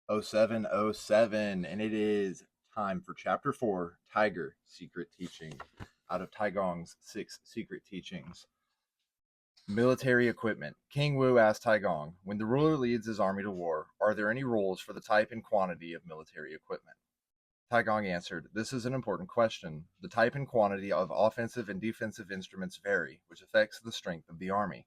0707, and it is time for Chapter 4, Tiger Secret Teaching, out of Taigong's 6 Secret Teachings. Military equipment. King Wu asked Taigong, when the ruler leads his army to war, are there any rules for the type and quantity of military equipment? Taigong answered, this is an important question. The type and quantity of offensive and defensive instruments vary, which affects the strength of the army.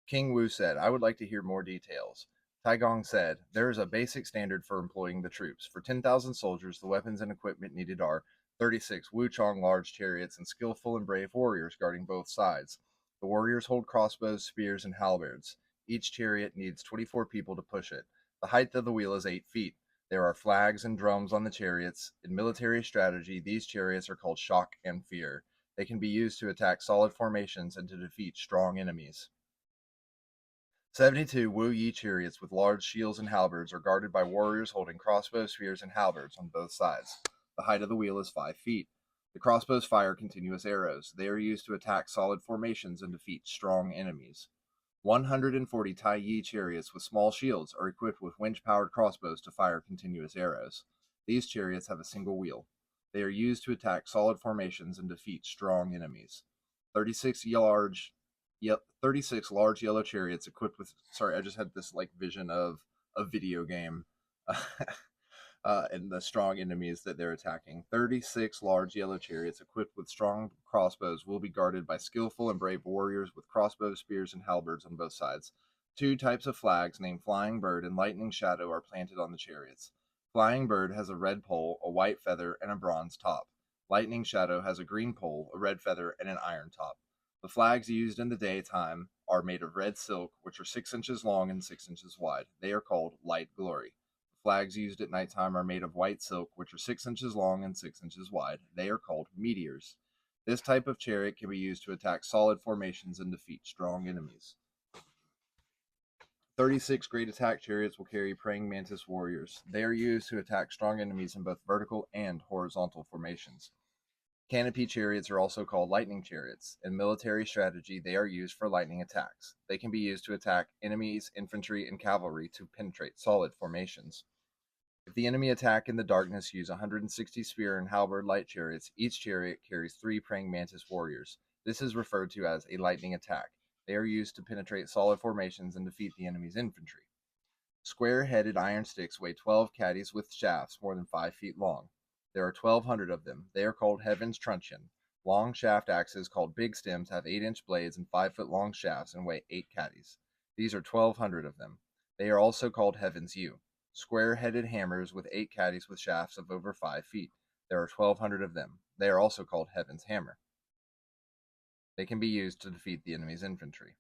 King Wu said, I would like to hear more details. Taigong said, there is a basic standard for employing the troops. For 10,000 soldiers, the weapons and equipment needed are 36 Wuchang large chariots and skillful and brave warriors guarding both sides. The warriors hold crossbows, spears, and halberds. Each chariot needs 24 people to push it. The height of the wheel is 8 feet. There are flags and drums on the chariots. In military strategy, these chariots are called shock and fear. They can be used to attack solid formations and to defeat strong enemies. 72 Wu Yi chariots with large shields and halberds are guarded by warriors holding crossbows, spears, and halberds on both sides. The height of the wheel is 5 feet. The crossbows fire continuous arrows. They are used to attack solid formations and defeat strong enemies. 140 Tai Yi chariots with small shields are equipped with winch-powered crossbows to fire continuous arrows. These chariots have a single wheel. They are used to attack solid formations and defeat strong enemies. 36 large 36 large yellow chariots equipped with, sorry, I just had this like vision of a video game and the strong enemies that they're attacking. 36 large yellow chariots equipped with strong crossbows will be guarded by skillful and brave warriors with crossbows, spears, and halberds on both sides. 2 types of flags named Flying Bird and Lightning Shadow are planted on the chariots. Flying Bird has a red pole, a white feather, and a bronze top. Lightning Shadow has a green pole, a red feather, and an iron top. The flags used in the daytime are made of red silk, which are 6 inches long and 6 inches wide. They are called Light Glory. The flags used at nighttime are made of white silk, which are 6 inches long and 6 inches wide. They are called Meteors. This type of chariot can be used to attack solid formations and defeat strong enemies. 36 great attack chariots will carry praying mantis warriors. They are used to attack strong enemies in both vertical and horizontal formations. Canopy chariots are also called lightning chariots. In military strategy, they are used for lightning attacks. They can be used to attack enemies, infantry, and cavalry to penetrate solid formations. If the enemy attack in the darkness, use 160 spear and halberd light chariots. Each chariot carries 3 praying mantis warriors. This is referred to as a lightning attack. They are used to penetrate solid formations and defeat the enemy's infantry. Square-headed iron sticks weigh 12 caddies with shafts more than 5 feet long. There are 1,200 of them. They are called Heaven's Truncheon. Long shaft axes called Big Stems have 8-inch blades and 5-foot long shafts and weigh 8 caddies. These are 1,200 of them. They are also called Heaven's Yew. Square-headed hammers with 8 caddies with shafts of over 5 feet. There are 1,200 of them. They are also called Heaven's Hammer. They can be used to defeat the enemy's infantry.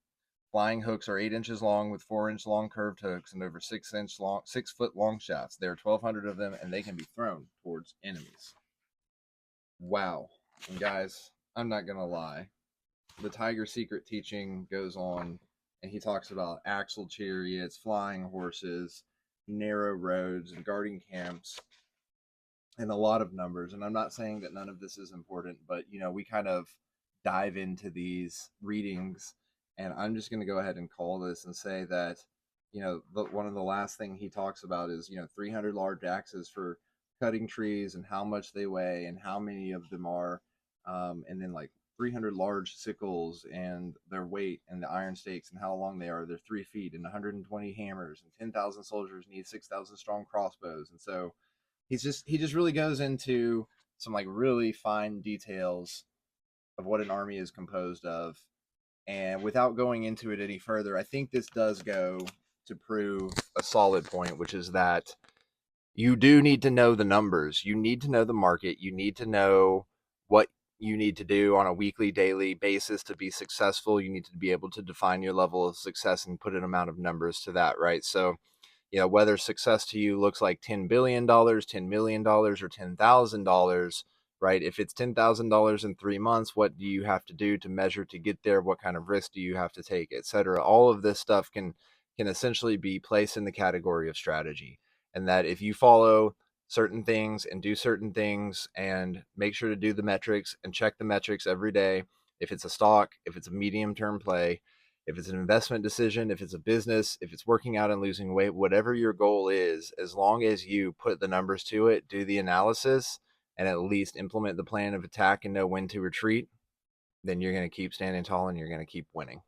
Flying hooks are 8 inches long with 4-inch long curved hooks and over 6-foot long shafts. There are 1,200 of them, and they can be thrown towards enemies. Wow. And guys, I'm not going to lie. The Tiger Secret Teaching goes on, and he talks about axle chariots, flying horses, narrow roads, and guarding camps, and a lot of numbers. And I'm not saying that none of this is important, but, we kind of dive into these readings, and I'm just going to go ahead and call this and say that, one of the last thing he talks about is, 300 large axes for cutting trees and how much they weigh and how many of them are, and then like 300 large sickles and their weight and the iron stakes and how long they are. They're 3 feet, and 120 hammers, and 10,000 soldiers need 6,000 strong crossbows. And so he just really goes into some like really fine details of what an army is composed of. And without going into it any further, I think this does go to prove a solid point, which is that you do need to know the numbers. You need to know the market. You need to know what you need to do on a weekly, daily basis to be successful. You need to be able to define your level of success and put an amount of numbers to that, right? So, whether success to you looks like $10 billion, $10 million, or $10,000, right? If it's $10,000 in 3 months, what do you have to do to measure to get there? What kind of risk do you have to take, etc.? All of this stuff can essentially be placed in the category of strategy. And that if you follow certain things and do certain things and make sure to do the metrics and check the metrics every day, if it's a stock, if it's a medium term play, If it's an investment decision, if it's a business, if it's working out and losing weight, whatever your goal is, as long as you put the numbers to it, do the analysis, and at least implement the plan of attack and know when to retreat, then you're going to keep standing tall and you're going to keep winning.